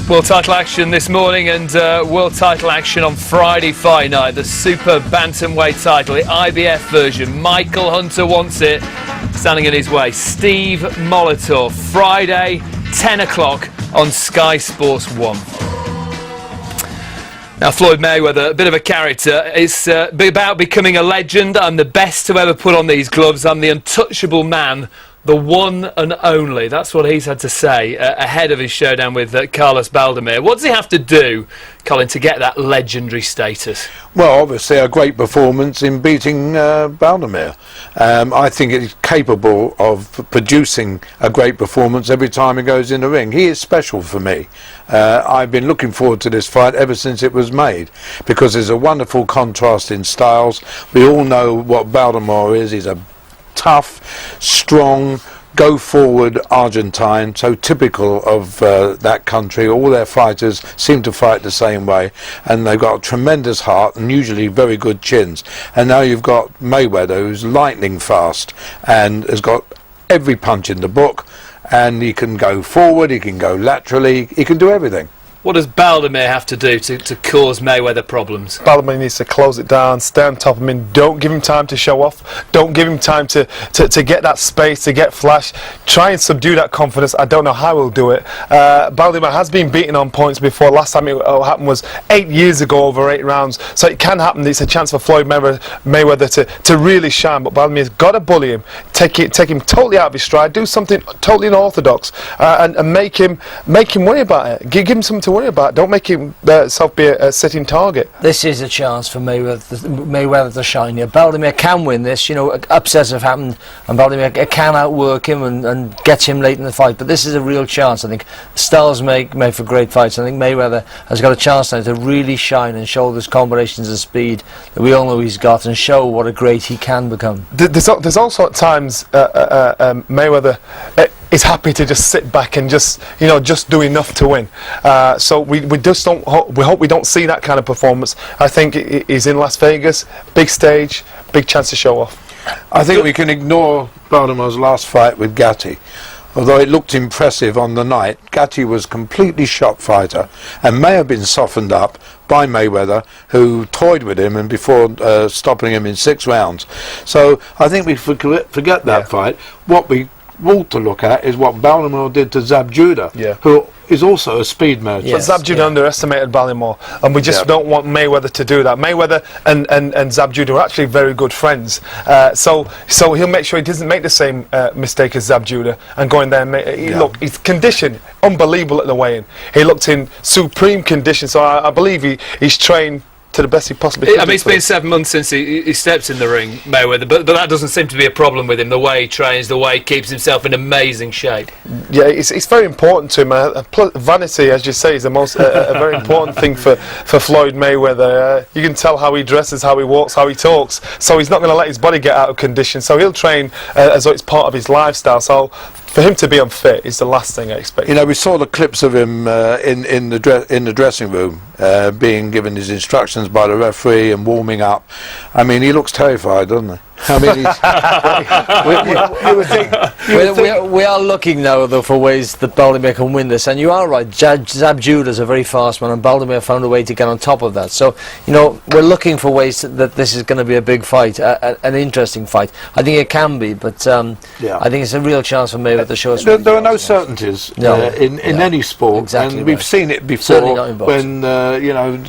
World title action this morning and world title action on Friday fight night. The super bantamweight title, the IBF version. Michael Hunter wants it. Standing in his way, Steve Molotov. Friday, 10 o'clock on Sky Sports 1. Now, Floyd Mayweather, a bit of a character. It's about becoming a legend. I'm the best to ever put on these gloves. I'm the untouchable man. The one and only. That's what he's had to say ahead of his showdown with Carlos Baldomir. What does he have to do, Colin, to get that legendary status? Well, obviously a great performance in beating Baldomir. I think he's capable of producing a great performance every time he goes in the ring. He is special for me. I've been looking forward to this fight ever since it was made, because there's a wonderful contrast in styles. We all know what Baldomir is. He's a tough, strong, go-forward Argentine, so typical of that country. All their fighters seem to fight the same way, and they've got a tremendous heart and usually very good chins. And now you've got Mayweather, who's lightning fast and has got every punch in the book, and he can go forward, he can go laterally, he can do everything. What does Baldomir have to do to cause Mayweather problems? Baldomir needs to close it down, stay on top of him. Don't give him time to show off. Don't give him time to get that space, to get flash. Try and subdue that confidence. I don't know how he'll do it. Baldomir has been beaten on points before. Last time it happened was 8 years ago, over 8 rounds. So it can happen. It's a chance for Floyd Mayweather to really shine. But Baldomir's got to bully him, take him totally out of his stride, do something totally unorthodox, and make him worry about it. Give him something to worry about. Don't make himself be a sitting target. This is a chance for Mayweather to shine here. Baldomir can win this. You know, upsets have happened, and Baldomir can outwork him and get him late in the fight. But this is a real chance. I think styles make for great fights. I think Mayweather has got a chance now to really shine and show those combinations of speed that we all know he's got, and show what a great he can become. There's also at times Mayweather is happy to just sit back and just do enough to win. So we just don't. We hope we don't see that kind of performance. I think he's in Las Vegas, big stage, big chance to show off. I think we can ignore Baldomir's last fight with Gatti. Although it looked impressive on the night, Gatti was a completely shot fighter and may have been softened up by Mayweather, who toyed with him and before stopping him in 6 rounds. So I think we forget that fight. What we want to look at is what Baldomir did to Zab Judah, who is also a speed merchant. But Zab Judah underestimated Baldomir, and we just don't want Mayweather to do that. Mayweather and Zab Judah are actually very good friends, so he'll make sure he doesn't make the same mistake as Zab Judah and go in there and look, his condition unbelievable at the weigh-in. He looked in supreme condition, so I believe he's trained to the best he possibly could. I mean, it's been 7 months since he stepped in the ring, Mayweather, but that doesn't seem to be a problem with him. The way he trains, the way he keeps himself in amazing shape. Yeah, it's very important to him. Vanity, as you say, is the most a very important thing for Floyd Mayweather. You can tell how he dresses, how he walks, how he talks. So he's not going to let his body get out of condition. So he'll train as though it's part of his lifestyle. So for him to be unfit is the last thing I expect. You know, we saw the clips of him in the dressing room being given his instructions by the referee and warming up. I mean, he looks terrified, doesn't he? I mean, we are looking now, though, for ways that Baldomir can win this. And you are right, Zab Judah's a very fast man, and Baldomir found a way to get on top of that. So, you know, we're looking for ways that this is going to be a big fight, an interesting fight. I think it can be, but I think it's a real chance for Mayweather to show us. There are no certainties in any sport, exactly, and we've seen it before when you know,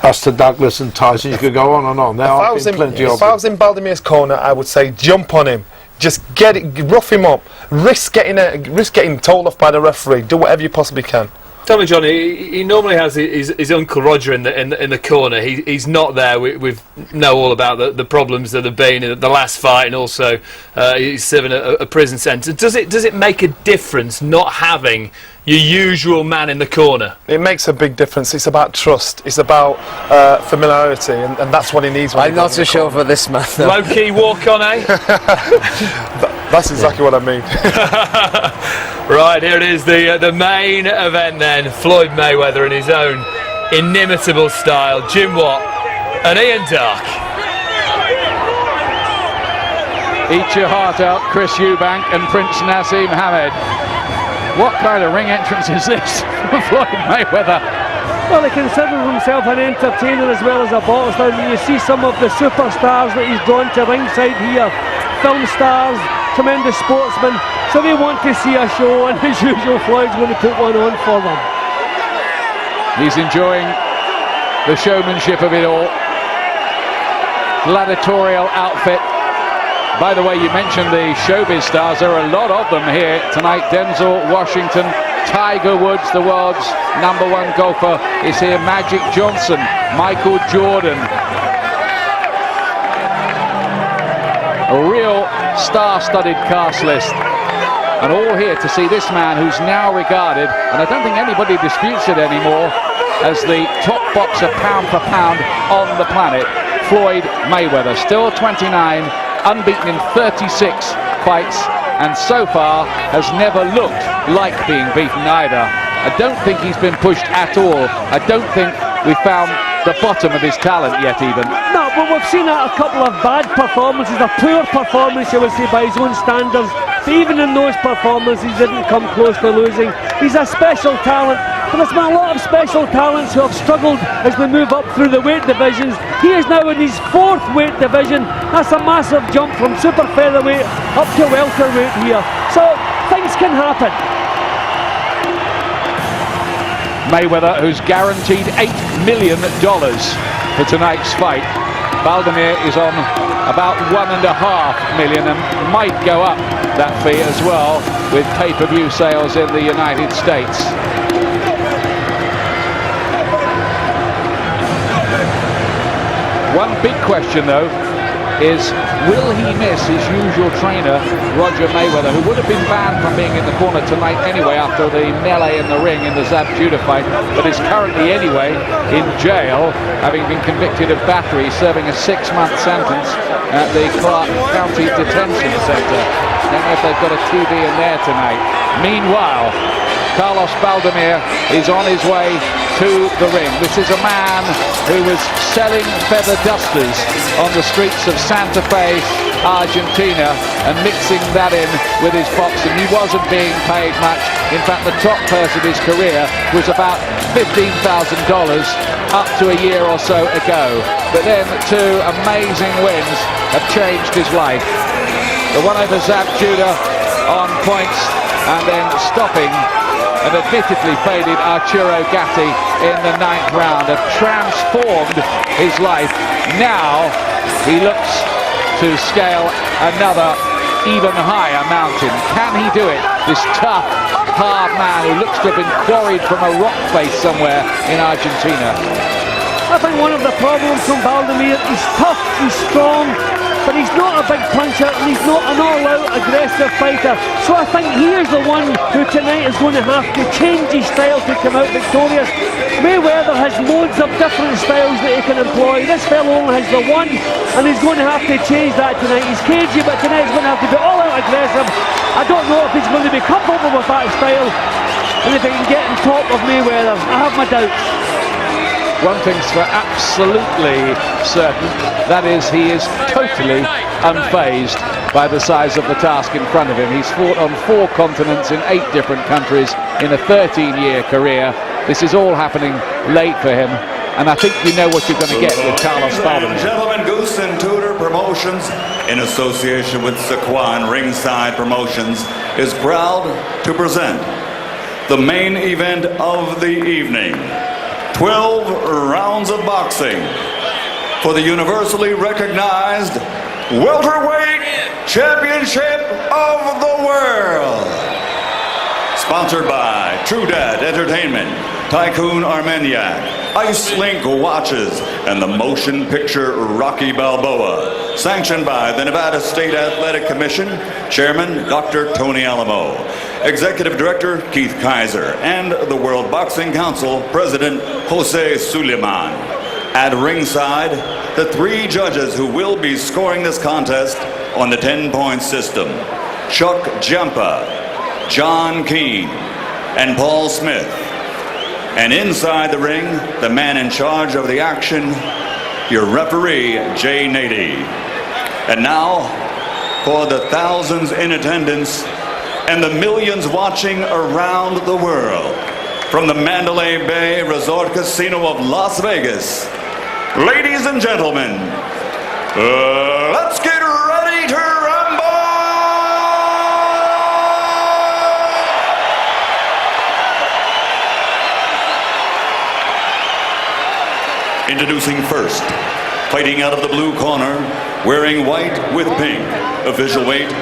Buster Douglas and Tyson. You could go on and on. If I was in Baldomir's corner, I would say jump on him, just get it, rough him up, risk getting told off by the referee. Do whatever you possibly can. Tell me, Johnny, he normally has his Uncle Roger in the corner. He's not there. We know all about the problems that have been in the last fight, and also he's serving a prison sentence. Does it make a difference not having your usual man in the corner? It makes a big difference. It's about trust. It's about familiarity, and that's what he needs. I'm not so sure for this man. Low-key walk-on, eh? That's exactly what I mean. Right, here it is, the main event then. Floyd Mayweather in his own inimitable style. Jim Watt and Ian Dark. Eat your heart out, Chris Eubank and Prince Nassim Hamed. What kind of ring entrance is this from Floyd Mayweather? Well, he considers himself an entertainer as well as a boxer. You see some of the superstars that he's drawn to ringside here, film stars, tremendous sportsmen, so they want to see a show, and as usual Floyd's going to put one on for them. He's enjoying the showmanship of it all. Gladiatorial outfit. By the way, you mentioned the showbiz stars. There are a lot of them here tonight. Denzel Washington, Tiger Woods, the world's #1 golfer, is here. Magic Johnson, Michael Jordan. A real star-studded cast list. And all here to see this man who's now regarded, and I don't think anybody disputes it anymore, as the top boxer pound for pound on the planet, Floyd Mayweather. Still 29, unbeaten in 36 fights, and so far has never looked like being beaten either. I don't think he's been pushed at all. I don't think we've found the bottom of his talent yet even. No, but we've seen a couple of bad performances, a poor performance, you would say, by his own standards. But even in those performances, he didn't come close to losing. He's a special talent, but there's been a lot of special talents who have struggled as we move up through the weight divisions. He is now in his 4th weight division. That's a massive jump from super featherweight up to welterweight here. So things can happen. Mayweather, who's guaranteed $8 million for tonight's fight. Baldomir is on about $1.5 million and might go up that fee as well with pay-per-view sales in the United States. One big question though is, will he miss his usual trainer, Roger Mayweather, who would have been banned from being in the corner tonight anyway after the melee in the ring in the Zab Judah fight, but is currently anyway in jail, having been convicted of battery, serving a 6-month sentence at the Clark County Detention Center. Don't know if they've got a TV in there tonight. Meanwhile, Carlos Baldomir is on his way to the ring. This is a man who was selling feather dusters on the streets of Santa Fe, Argentina, and mixing that in with his boxing. He wasn't being paid much. In fact, the top purse of his career was about $15,000 up to a year or so ago. But then 2 amazing wins have changed his life. The one over Zab Judah on points, and then stopping and admittedly faded Arturo Gatti in the 9th round, have transformed his life. Now he looks to scale another even higher mountain. Can he do it? This tough, hard man who looks to have been quarried from a rock face somewhere in Argentina. I think one of the problems from Baldomir, he's tough, he's strong, but he's not a big puncher and he's not an all-out aggressive fighter. So I think he is the one who tonight is going to have to change his style to come out victorious. Mayweather has loads of different styles that he can employ. This fellow only has the one, and he's going to have to change that tonight. He's cagey, but tonight he's going to have to be all-out aggressive. I don't know if he's going to be comfortable with that style, and if he can get on top of Mayweather. I have my doubts. One thing's for absolutely certain, that is, he is totally unfazed by the size of the task in front of him. He's fought on 4 continents in 8 different countries in a 13-year career. This is all happening late for him, and I think you know what you're going to get with Carlos Baldomir. Gentlemen, Goose and Tudor Promotions, in association with Saquon Ringside Promotions, is proud to present the main event of the evening. 12 rounds of boxing for the universally recognized welterweight championship of the world. Sponsored by True Dad Entertainment, Tycoon Armagnac, Ice Link Watches, and the motion picture Rocky Balboa. Sanctioned by the Nevada State Athletic Commission, Chairman Dr. Tony Alamo, Executive Director Keith Kaiser, and the World Boxing Council President Jose Suleiman. At ringside, the 3 judges who will be scoring this contest on the 10-point system: Chuck Giampa, John Keane, and Paul Smith. And inside the ring, the man in charge of the action, your referee, Jay Nady. And now, for the thousands in attendance and the millions watching around the world. From the Mandalay Bay Resort Casino of Las Vegas, ladies and gentlemen, let's get ready to rumble! Introducing first, fighting out of the blue corner, wearing white with pink, official weight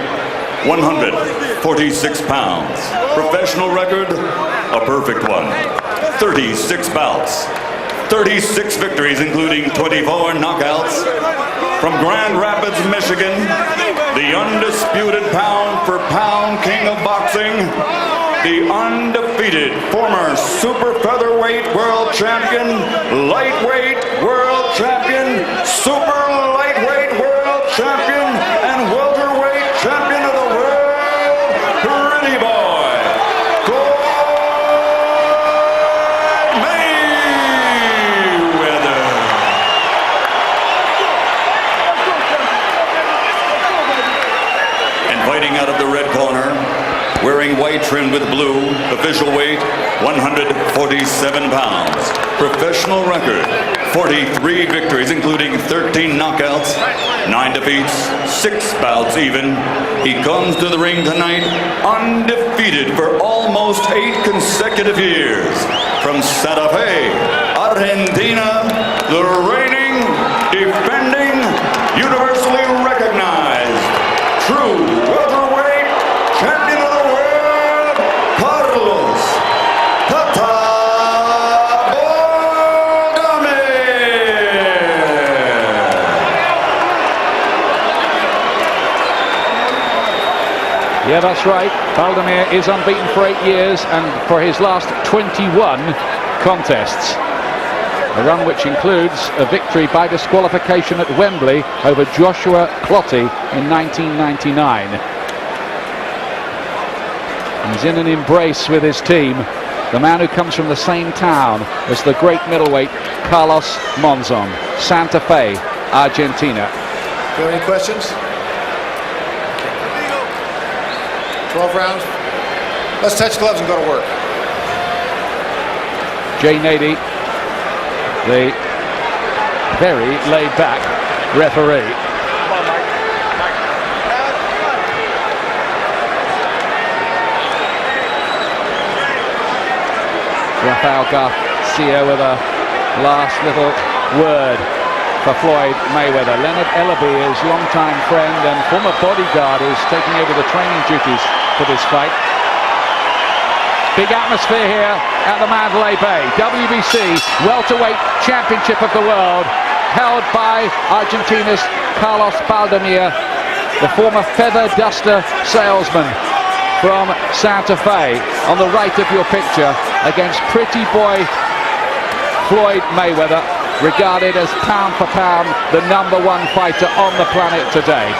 146 pounds. Professional record, a perfect one. 36 bouts, 36 victories, including 24 knockouts. From Grand Rapids, Michigan, the undisputed pound-for-pound king of boxing, the undefeated former super featherweight world champion, lightweight world champion, super lightweight world champion, and welterweight champion of the world, Pretty Boy, Floyd Mayweather. And fighting out of the red corner, wearing white trimmed with blue, official weight 147 pounds. Professional record, 43 victories, including 13 knockouts, 9 defeats, 6 bouts even. He comes to the ring tonight undefeated for almost 8 consecutive years. From Santa Fe, Argentina, the reigning, defending, universally recognized, true welterweight champion of the world, Carlos Tata Baldomir. Yeah, that's right. Baldomir is unbeaten for 8 years and for his last 21 contests. A run which includes a victory by disqualification at Wembley over Joshua Clottey in 1999. He's in an embrace with his team, the man who comes from the same town as the great middleweight Carlos Monzon, Santa Fe, Argentina. Do you have any questions? 12 rounds. Let's touch gloves and go to work. Jay Nady, the very laid-back referee. Rafael Garcia with a last little word for Floyd Mayweather. Leonard Ellaby, his longtime friend and former bodyguard, is taking over the training duties for this fight. Big atmosphere here at the Mandalay Bay. WBC welterweight championship of the world, held by Argentina's Carlos Baldomir, the former feather duster salesman from Santa Fe, on the right of your picture, against Pretty Boy Floyd Mayweather, regarded as pound for pound the #1 fighter on the planet today.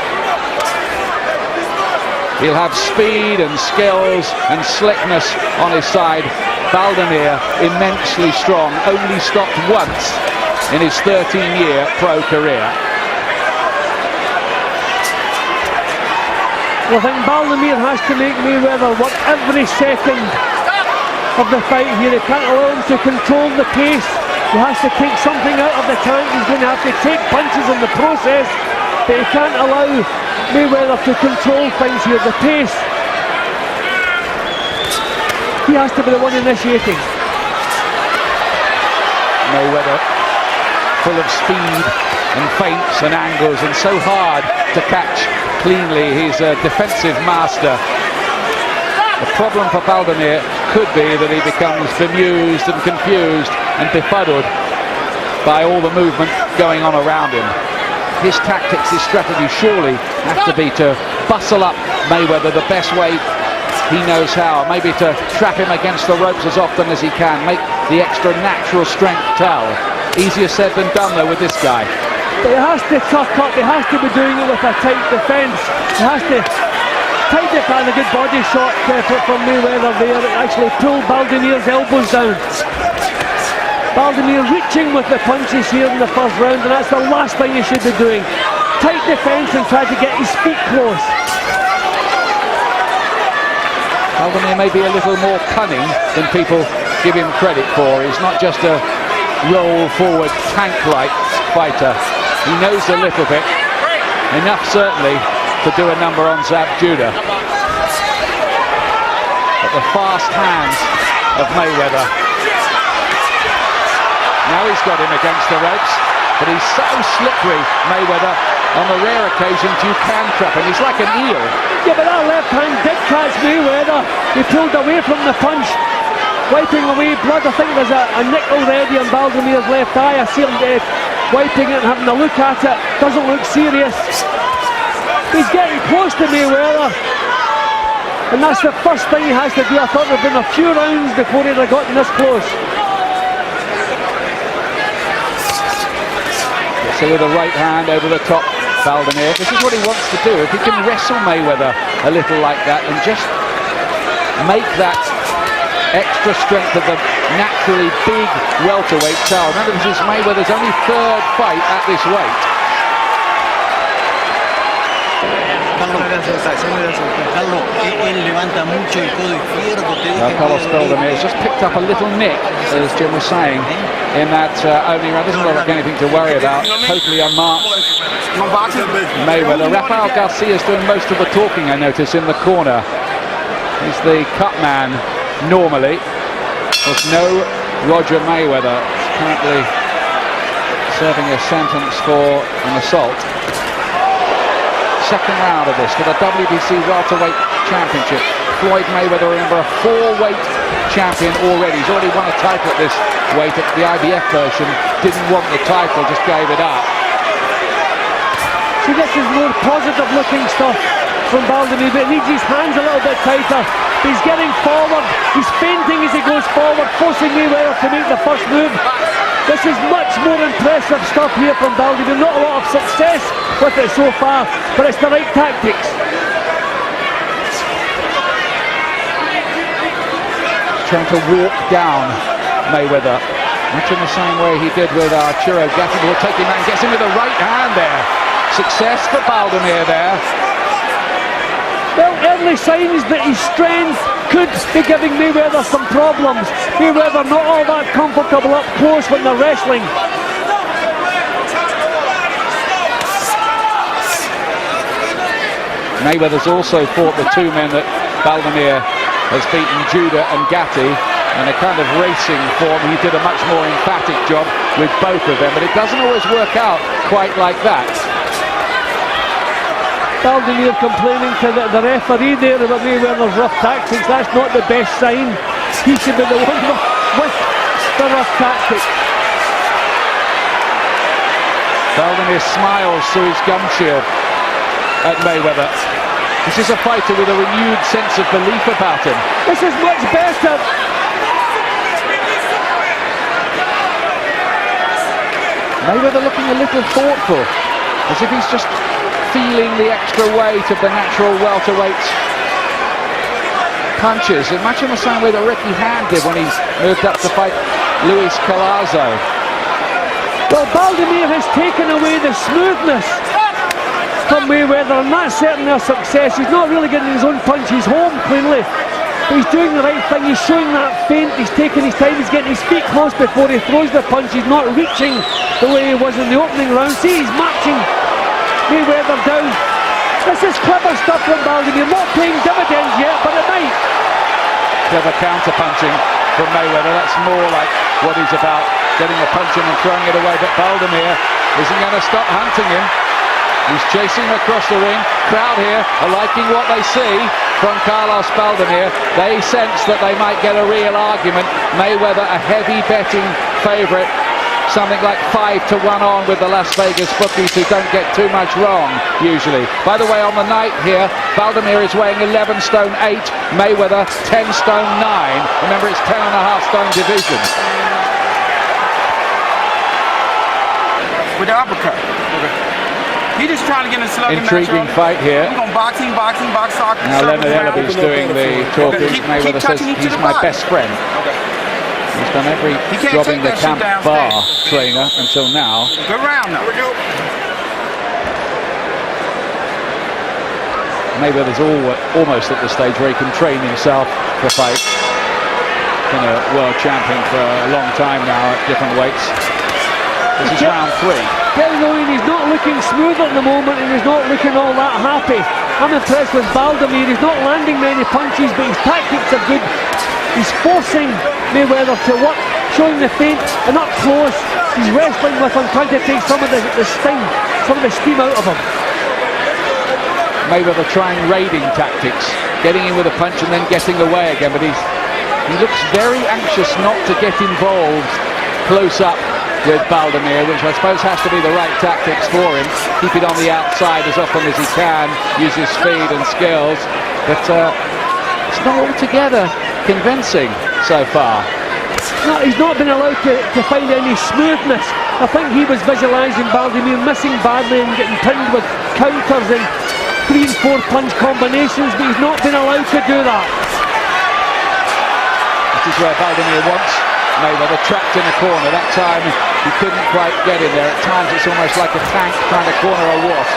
He'll have speed and skills and slickness on his side. Baldomir, immensely strong, only stopped once in his 13-year pro career. Well, I think Baldomir has to make Mayweather work every second of the fight here. He can't allow him to control the pace. He has to take something out of the tank. He's going to have to take punches in the process, but he can't allow Mayweather to control things here. The pace, he has to be the one initiating. Mayweather, full of speed and feints and angles, and so hard to catch cleanly. He's a defensive master. The problem for Baldomir could be that he becomes bemused and confused and befuddled by all the movement going on around him. His tactics, his strategy surely have to be to bustle up Mayweather the best way he knows how, maybe to trap him against the ropes as often as he can, make the extra natural strength tell. Easier said than done though with this guy. But he has to tuck up, he has to be doing it with a tight defence. He has to tight defend, a good body shot from Mayweather there. It actually pulled Baldomir's elbows down. Baldomir reaching with the punches here in the first round, and that's the last thing he should be doing. Tight defence and try to get his feet close. Baldomir may be a little more cunning than people give him credit for. He's not just a roll-forward, tank-like fighter. He knows a little bit, enough certainly to do a number on Zab Judah. But the fast hands of Mayweather. Now he's got him against the ropes, but he's so slippery, Mayweather. On the rare occasions you can trap him. He's like an eel. Yeah, but that left hand did catch Mayweather. He pulled away from the punch, wiping away blood. I think there's a nick already on Baldomir's left eye. I see him wiping it and having a look at it. Doesn't look serious. He's getting close to Mayweather, and that's the first thing he has to do. I thought there'd been a few rounds before he'd have gotten this close. So with a right hand over the top, Baldomir. This is what he wants to do. If he can wrestle Mayweather a little like that and just make that extra strength of the naturally big welterweight tower. Remember, this is Mayweather's only third fight at this weight. Carlos Baldomir has just picked up a little nick, as Jim was saying, in that opening round. Doesn't look like anything to worry about. Totally unmarked. Mayweather. Rafael Garcia's doing most of the talking, I notice, in the corner. He's the cut man normally. There's no Roger Mayweather. He's currently serving a sentence for an assault. Second round of this for the WBC Welterweight Championship. Floyd Mayweather, remember, a 4-weight champion already. He's already won a title at this weight. At the IBF version, didn't want the title, just gave it up. See, this is more positive looking stuff from Baldomir, but he needs his hands a little bit tighter. He's getting forward, he's feinting as he goes forward, forcing Mayweather to make the first move. This is much more impressive stuff here from Baldomir. Not a lot of success with it so far, but it's the right tactics. Trying to walk down Mayweather, much in the same way he did with Arturo Gatti. Will take him out and gets him with the right hand there. Success for Baldomir there. Well, early signs that his strength could be giving Mayweather some problems. Mayweather not all that comfortable up close when they're wrestling. Mayweather's also fought the two men that Baldomir has beaten, Judah and Gatti, in a kind of racing form. He did a much more emphatic job with both of them, but it doesn't always work out quite like that. Baldomir complaining to the referee there about Mayweather's rough tactics. That's not the best sign. He should be the one with the rough tactics. Baldomir smiles through his gum shield at Mayweather. This is a fighter with a renewed sense of belief about him. This is much better. Mayweather looking a little thoughtful, as if he's just feeling the extra weight of the natural welterweight's punches, and much in the same way that Ricky Hand did when he moved up to fight Luis Collazo. Well, Baldomir has taken away the smoothness from Mayweather, and that's certainly a success. He's not really getting his own punches home cleanly. He's doing the right thing. He's showing that feint. He's taking his time. He's getting his feet close before he throws the punch. He's not reaching the way he was in the opening round. See, he's matching Mayweather down. This is clever stuff from Baldomir. Not paying dividends yet, but it might. Clever counter-punching from Mayweather. That's more like what he's about, getting a punch in and throwing it away. But Baldomir isn't going to stop hunting him. He's chasing him across the ring. Crowd here are liking what they see from Carlos Baldomir. They sense that they might get a real argument. Mayweather a heavy betting favourite. Something like 5-1 on with the Las Vegas bookies, who don't get too much wrong usually. By the way, on the night here, Baldomir is weighing 11 stone 8, Mayweather 10 stone 9. Remember, it's 10.5 stone division. With the uppercut. He just trying to get in a slugging match. Intriguing fight here. We're going boxing, box, talk. Now Leonard Ellaby's doing the talking. Mayweather says he's my best friend. He's done every job in the camp bar trainer until now. Good round now. Mayweather's almost at the stage where he can train himself for fight. Been a world champion for a long time now at different weights. This is round 3. He's not looking smooth at the moment, and he's not looking all that happy. I'm impressed with Baldomir. He's not landing many punches, but his tactics are good. He's forcing Mayweather to work, showing the feint, and up close, he's wrestling with him, trying to take some of the sting, some of the steam out of him. Mayweather trying raiding tactics, getting in with a punch and then getting away again, but he looks very anxious not to get involved close up with Baldomir, which I suppose has to be the right tactics for him. Keep it on the outside as often as he can, use his speed and skills, but it's not altogether convincing so far. No, he's not been allowed to find any smoothness. I think he was visualising Baldomir missing badly and getting pinned with counters and 3 and 4 punch combinations, but he's not been allowed to do that. This is where Baldomir wants Mayweather trapped in a corner. That time he couldn't quite get in there. At times it's almost like a tank trying to corner a wasp.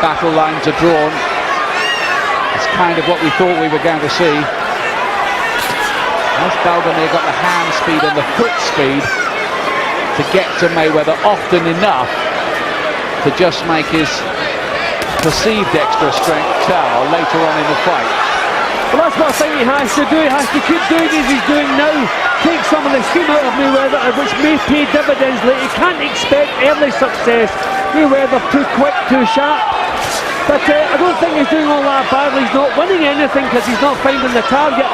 Battle lines are drawn. It's kind of what we thought we were going to see. Has Baldomir got the hand speed and the foot speed to get to Mayweather often enough to just make his perceived extra strength tell later on in the fight? Well, that's what I think he has to do. He has to keep doing as he's doing now. Take some of the steam out of Mayweather, which may pay dividends later. He can't expect early success. Mayweather too quick, too sharp. But I don't think he's doing all that badly. He's not winning anything because he's not finding the target.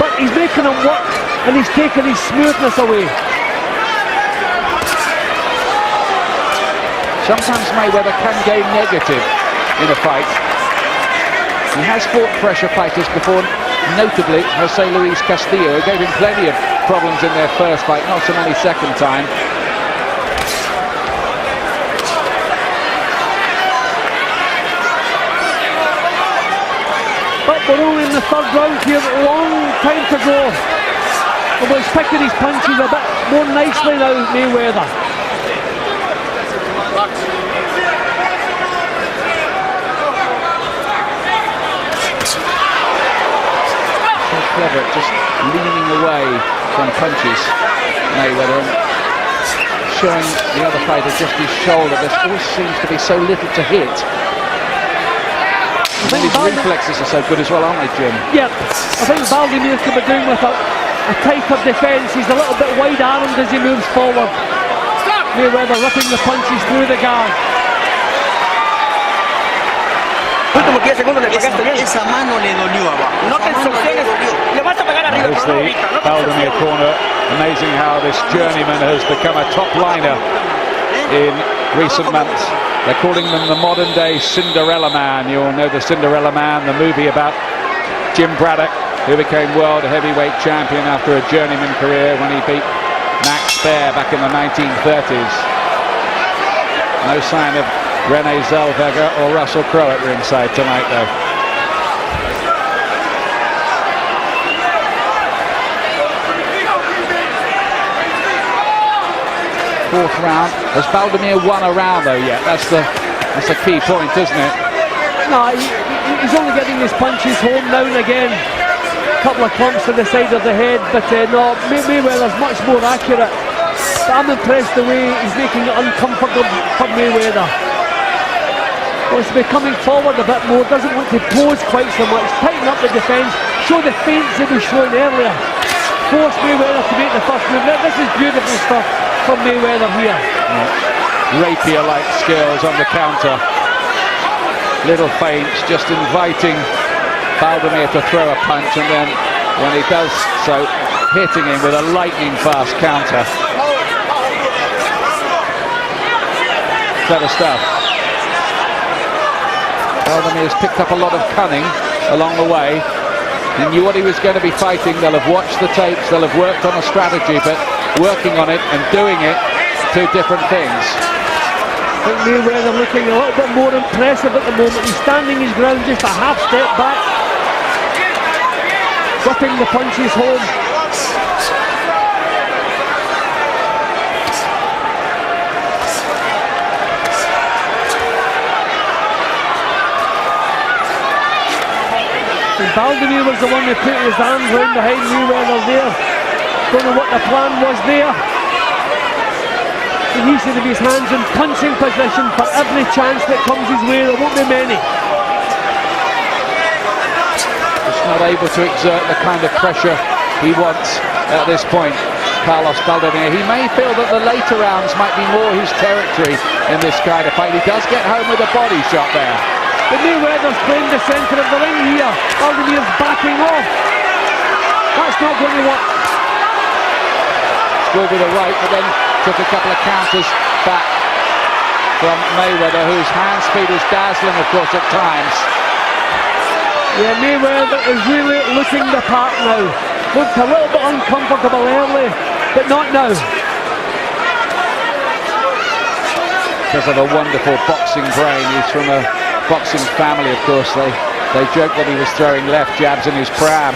But he's making him work, and he's taking his smoothness away. Sometimes Mayweather can go negative in a fight. He has fought pressure fighters before, notably Jose Luis Castillo, who gave him plenty of problems in their first fight, not so many second time. But we're only in the 3rd round here, long time to go. And he's picking his punches a bit more nicely now, Mayweather. So clever, just leaning away from punches, Mayweather, and showing the other fighter just his shoulder. There always seems to be so little to hit. And his reflexes are so good as well, aren't they, Jim? Yep. I think Baldomir could be doing with a tighter defence. He's a little bit wide-armed as he moves forward. Mayweather ripping the punches through the guard. Esa mano le dolió abajo. No te sostienes. Le vas a pegar arriba. There's the Baldomir corner. Amazing how this journeyman has become a top liner in recent months. They're calling them the modern day Cinderella Man. You'll know the Cinderella Man, the movie about Jim Braddock, who became world heavyweight champion after a journeyman career when he beat Max Baer back in the 1930s. No sign of Renee Zellweger or Russell Crowe at ringside tonight, though. Fourth round. Has Baldomir won a round though yet? That's the key point, isn't it? No, he's only getting his punches home now and again. A couple of clumps to the side of the head, but no, Mayweather's much more accurate. But I'm impressed the way he's making it uncomfortable for Mayweather. Wants to be coming forward a bit more, doesn't want to pose quite so much, tighten up the defence, show the feints he was showing earlier. Force Mayweather to make the first move. This is beautiful stuff from Mayweather here. Yeah. Rapier-like skills on the counter. Little feints, just inviting Baldomir to throw a punch, and then when he does so, hitting him with a lightning-fast counter. Clever stuff. Baldomir's picked up a lot of cunning along the way. He knew what he was going to be fighting. They'll have watched the tapes, they'll have worked on a strategy, but working on it and doing it, two different things. I think Mayweather looking a little bit more impressive at the moment. He's standing his ground, just a half step back, whipping the punches home. Baldomir was the one who put his arms round behind Mayweather there. Don't know what the plan was there. And he should have his hands in punching position for every chance that comes his way. There won't be many. Just not able to exert the kind of pressure he wants at this point, Carlos Baldomir. He may feel that the later rounds might be more his territory in this kind of fight. He does get home with a body shot there. But Mayweather's playing the centre of the ring here. Baldomir's backing off. That's not going to work. Scored with a right, but then took a couple of counters back from Mayweather, whose hand speed is dazzling, of course, at times. Yeah, Mayweather is really looking the part now. Looked a little bit uncomfortable early, but not now. Because of a wonderful boxing brain. He's from a boxing family, of course. They joked that he was throwing left jabs in his pram.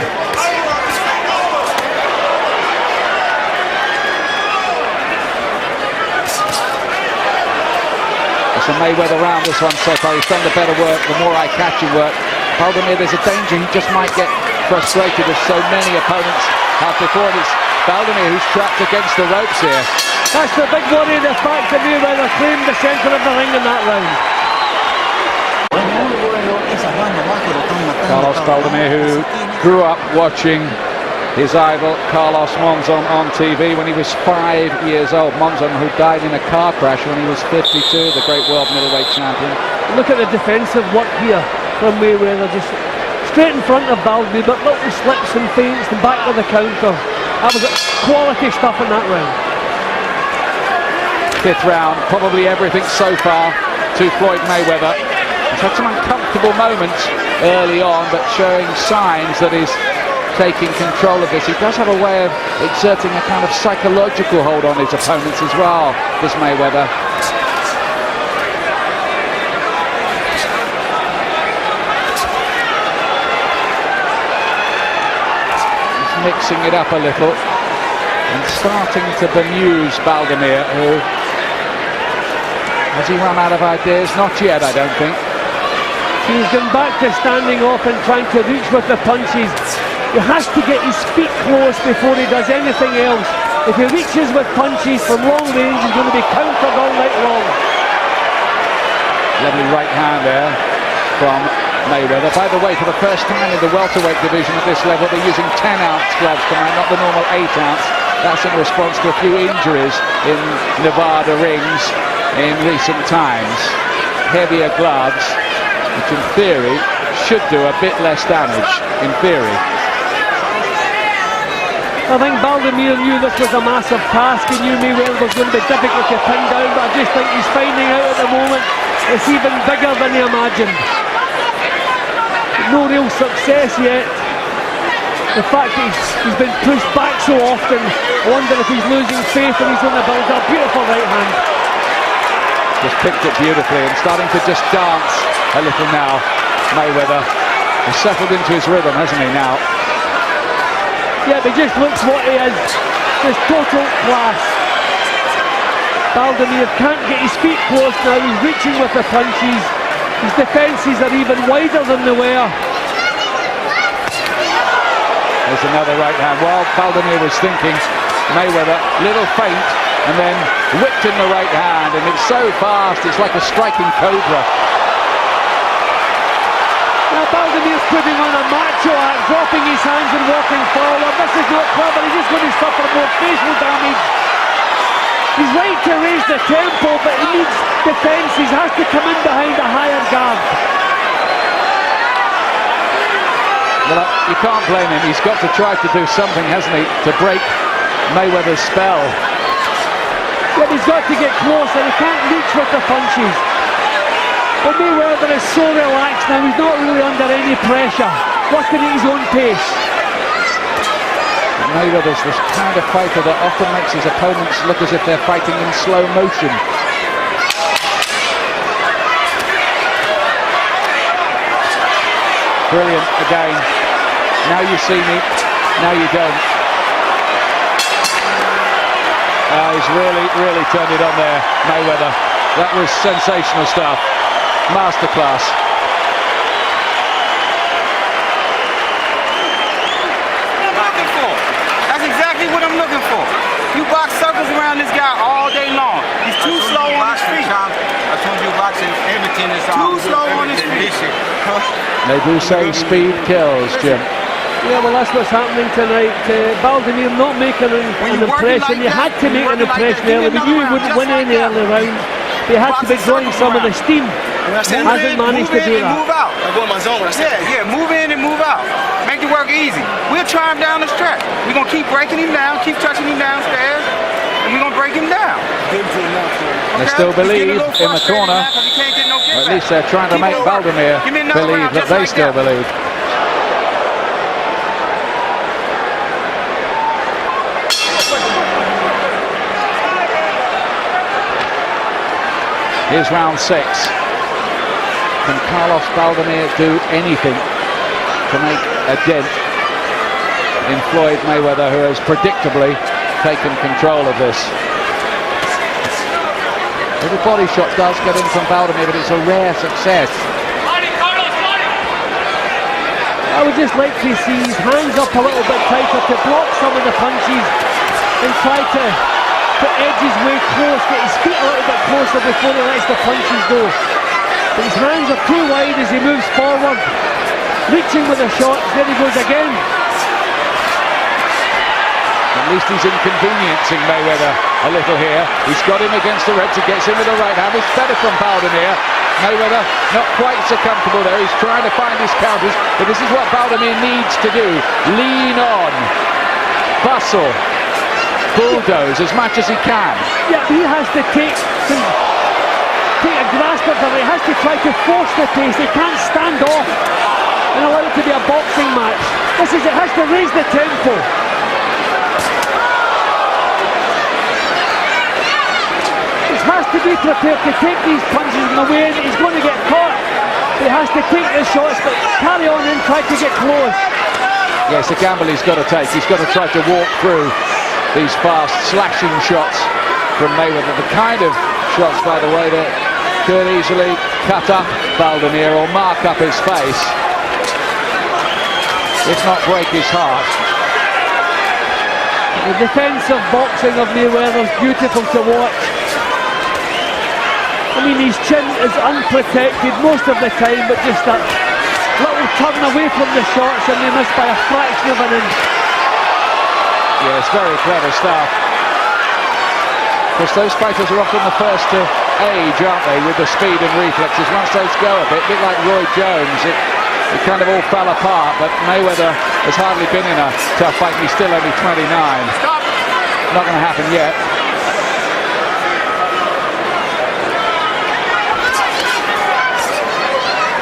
It's a Mayweather round, this one so far. He's done the better work, the more eye-catching work. Baldomir, there's a danger he just might get frustrated, as so many opponents have before. And it's Baldomir who's trapped against the ropes here. That's the big worry, the fact that Mayweather claimed the centre of the ring in that round. Carlos Baldomir, who grew up watching his idol Carlos Monzon on TV when he was 5 years old. Monzon, who died in a car crash when he was 52, the great world middleweight champion. Look at the defensive work here from Mayweather, just straight in front of Baldomir, but little slips and feints and back to the counter. That was quality stuff in that round. Fifth round, probably everything so far to Floyd Mayweather. He's had some uncomfortable moments early on, but showing signs that he's taking control of this. He does have a way of exerting a kind of psychological hold on his opponents as well, this Mayweather. He's mixing it up a little and starting to bemuse Baldomir, who... Has he run out of ideas? Not yet, I don't think. He's gone back to standing off and trying to reach with the punches. He has to get his feet close before he does anything else. If he reaches with punches from long range, he's going to be countered all night long. Lovely right hand there from Mayweather. By the way, for the first time in the welterweight division at this level, they're using 10-ounce gloves tonight, not the normal 8-ounce. That's in response to a few injuries in Nevada rings in recent times. Heavier gloves, which in theory should do a bit less damage, in theory. I think Baldomir knew this was a massive task. He knew Mayweather was going to be difficult to pin down, but I just think he's finding out at the moment it's even bigger than he imagined. No real success yet. The fact that he's been pushed back so often, I wonder if he's losing faith and he's going to build a beautiful right hand. Just picked it beautifully and starting to just dance a little now. Mayweather has settled into his rhythm, hasn't he, now? Yeah, but just looks what he is. Just total class. Baldomir can't get his feet close now. He's reaching with the punches. His defences are even wider than they were. There's another right hand. While Baldomir was thinking, Mayweather, little feint, and then whipped in the right hand, and it's so fast, it's like a striking cobra. Now Baldomir's putting on a macho act, dropping his hands and walking forward. This is not clever, he's just going to suffer more facial damage. He's right to raise the tempo, but he needs defence. He has to come in behind a higher guard. Well, you can't blame him. He's got to try to do something, hasn't he, to break Mayweather's spell. Yeah, he's got to get closer. He can't reach with the punches. But Mayweather is so relaxed now. He's not really under any pressure, working at his own pace. Mayweather's this kind of fighter that often makes his opponents look as if they're fighting in slow motion. Brilliant again. Now you see me, now you don't. He's really turned it on there, Mayweather. That was sensational stuff. Masterclass. exactly what I'm looking for. You box circles around this guy all day long. He's too slow on his feet. I told you boxing, everything is Too slow on his feet. They do say speed kills, Jim. Yeah, well, that's what's happening tonight. Baldomir not making an impression. He had to make an impression early. We knew he wouldn't win any early round. He had to be drawing some of the steam. Hasn't managed to do that. Move out. I go in my zone. Yeah, move in and move out. Make the work easy. We'll try him down the stretch. We're going to keep breaking him down, keep touching him downstairs, and we're going to break him down. They still believe in the corner. Or at least they're trying to make Baldomir believe that they still believe. Here's round 6. Can Carlos Baldomir do anything to make a dent in Floyd Mayweather, who has predictably taken control of this? The body shot does get in from Baldomir, but it's a rare success. I would just like to see his hands up a little bit tighter to block some of the punches and try to edge his way close, get his feet a little bit closer before he lets the punches go. But his hands are too wide as he moves forward, reaching with the shots. There he goes again. At least he's inconveniencing Mayweather a little here. He's got him against the ropes. He gets in with the right hand. It's better from Baldomir. Mayweather not quite so comfortable there. He's trying to find his counters, but this is what Baldomir needs to do. Lean on, bustle, bulldoze as much as he can. Yeah, he has to take a grasp of it. He has to try to force the pace. He can't stand off and allow it to be a boxing match. It has to raise the tempo. He has to be prepared to take these punches in the way he's going to get caught. He has to take the shots, but carry on and try to get close. Yes, the gamble he's got to take. He's got to try to walk through these fast slashing shots from Mayweather. The kind of shots, by the way, that could easily cut up Baldomir or mark up his face, if not break his heart. The defensive boxing of Mayweather is beautiful to watch. I mean, his chin is unprotected most of the time, but just that little turn away from the shots and they miss by a fraction of an inch. Yeah, it's very clever stuff. Because those fighters are often the first to age, aren't they, with the speed and reflexes. Once those go a bit like Roy Jones, it kind of all fell apart, but Mayweather has hardly been in a tough fight. He's still only 29. Stop. Not going to happen yet.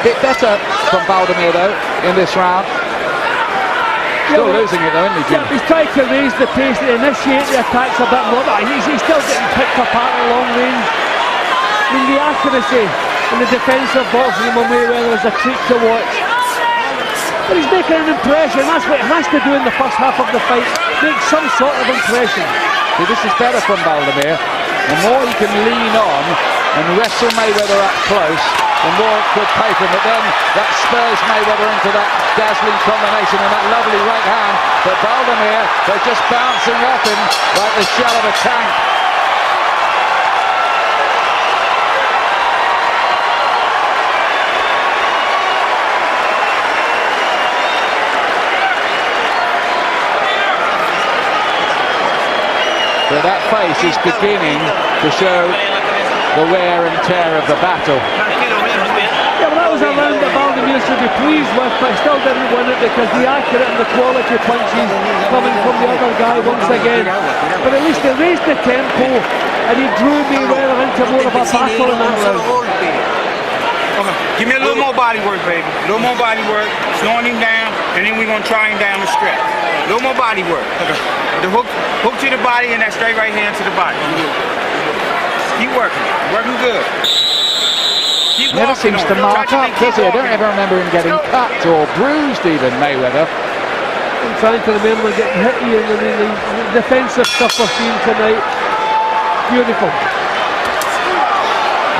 Bit better from Baldomir, though, in this round. Still losing it, though, isn't he, Jim? Yeah, he's trying to raise the pace to initiate the attacks a bit more, but he's still getting picked apart at long range. I mean, the accuracy and the defensive boxing of Mayweather is a treat to watch. But he's making an impression. That's what he has to do in the first half of the fight. Make some sort of impression. See, this is better from Baldomir. The more he can lean on and wrestle Mayweather up close, the more it could pay for him. But then that spurs Mayweather into that dazzling combination and that lovely right hand. But Baldomir, they're just bouncing off him like the shell of a tank. But that face is beginning to show the wear and tear of the battle. Yeah, well, that was a round that Baldomir should be pleased with, but still didn't win it because the accurate and the quality punches coming from the other guy once again. But at least he raised the tempo and he drew Mayweather into more of a battle in that round. Give me a little more body work, baby. A little more body work. Slowing him down, and then we're going to try him down the stretch. A little more body work. The hook to the body and that straight right hand to the body. Keep working. Working good. Keep Never walking seems on to it. mark Touch him up, and keep does he? I don't walking. ever remember him getting cut or bruised even, Mayweather. I'm trying to remember getting hit here, and the defensive stuff we're seeing tonight. Beautiful.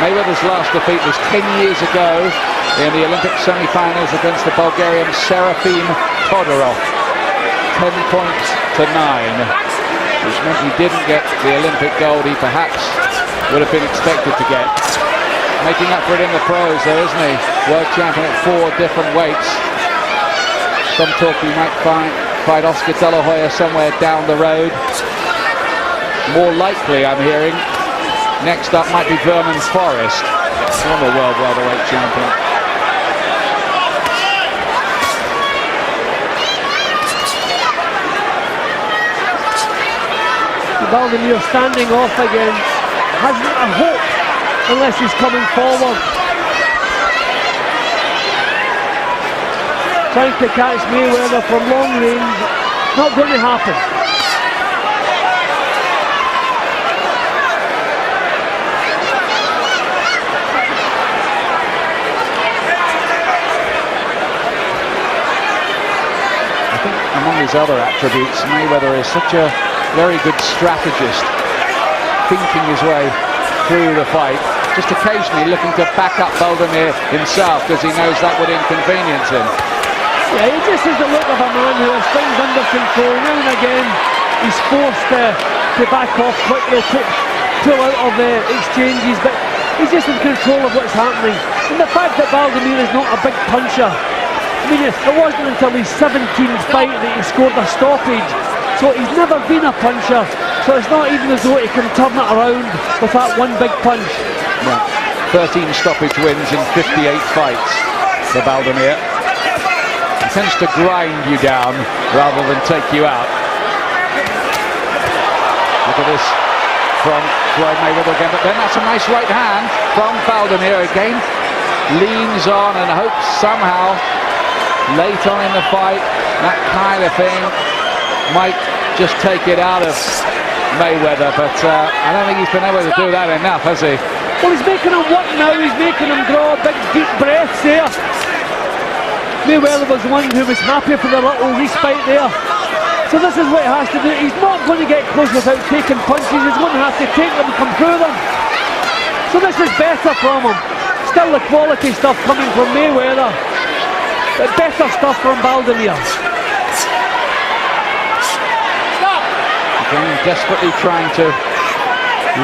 Mayweather's last defeat was 10 years ago in the Olympic semi-finals against the Bulgarian Serafim Todorov. 10 points to 9. which meant he didn't get the Olympic gold he perhaps would have been expected to get. Making up for it in the pros though, isn't he? World champion at 4 different weights. Some talk he might fight Oscar De La Hoya somewhere down the road. More likely, I'm hearing, next up might be Vernon Forrest, former world welterweight champion. Baldomir standing off again, hasn't a hope unless he's coming forward. Trying to catch Mayweather from long range, not going to happen. I think among his other attributes, Mayweather is such a very good strategist, thinking his way through the fight, just occasionally looking to back up Baldomir himself because he knows that would inconvenience him. Yeah, he just has the look of a man who has things under control. Now and again, he's forced to back off quickly, pull out of exchanges, but he's just in control of what's happening. And the fact that Baldomir is not a big puncher, I mean, it wasn't until his 17th fight that he scored a stoppage. So he's never been a puncher, so it's not even as though he can turn it around with that one big punch. Yeah. 13 stoppage wins in 58 fights for Baldomir. He tends to grind you down rather than take you out. Look at this from Floyd Mayweather again, but then that's a nice right hand from Baldomir again. Leans on and hopes somehow late on in the fight, that kind of thing might just take it out of Mayweather, but I don't think he's been able to do that enough, has he? Well, he's making him work now, he's making him draw big deep breaths there. Mayweather was one who was happy for the little respite there. So this is what he has to do. He's not going to get close without taking punches, he's going to have to take them and come through them. So this is better from him. Still the quality stuff coming from Mayweather, but better stuff from Baldomir. Desperately trying to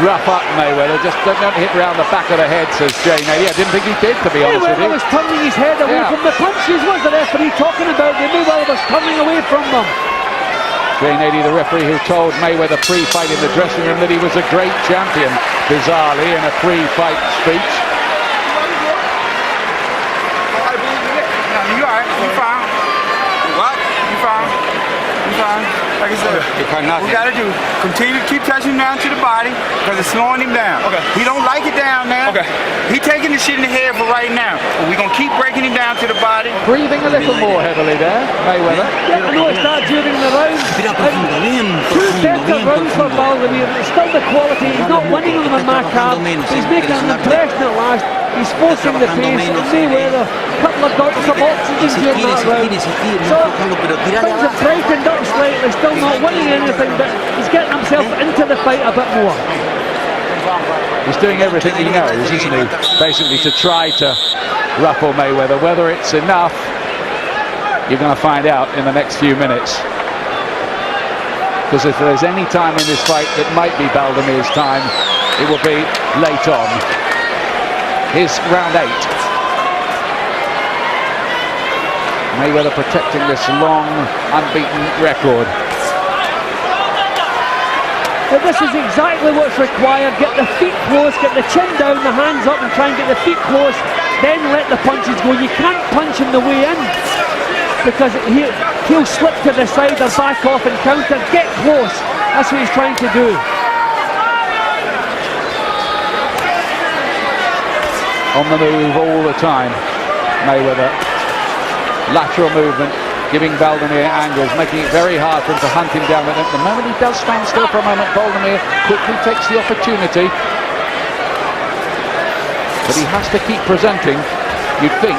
rough up Mayweather, just don't hit round the back of the head, says Jay Nady. I didn't think he did, to be honest with you. Mayweather was turning his head away from the punches. What's the referee talking about? Mayweather was turning away from them. Jay Nady, the referee who told Mayweather pre-fight in the dressing room that he was a great champion, bizarrely, in a pre-fight speech. You alright, you fine. What? You fine. You fine. Like I said, what we gotta do, continue to keep touching him down to the body, because it's slowing him down. Okay. He don't like it down there. Okay. He taking the shit in the head for right now. But we're gonna keep breaking him down to the body. Breathing a little more heavily there, Mayweather. Yeah, I noticed that during the round. 2 sets of rounds for Baldomir. It's still the quality. He's not winning on the Macab. He's making an impression at last. He's forcing the pace. And Mayweather, a couple of dots of oxygen during that round. So things have brightened up slightly. Still not winning anything, but he's getting himself into the fight a bit more. He's doing everything he knows, isn't he? Basically to try to ruffle Mayweather. Whether it's enough, you're going to find out in the next few minutes. Because if there's any time in this fight that might be Baldomir's time, it will be late on. Here's round 8. Mayweather protecting this long, unbeaten record. But this is exactly what's required. Get the feet close, get the chin down, the hands up, and try and get the feet close, then let the punches go. You can't punch him the way in, because he'll slip to the side or back off and counter. Get close. That's what he's trying to do. On the move all the time, Mayweather. Lateral movement, giving Baldomir angles, making it very hard for him to hunt him down. But at the moment he does stand still for a moment, Baldomir quickly takes the opportunity. But he has to keep presenting, you'd think,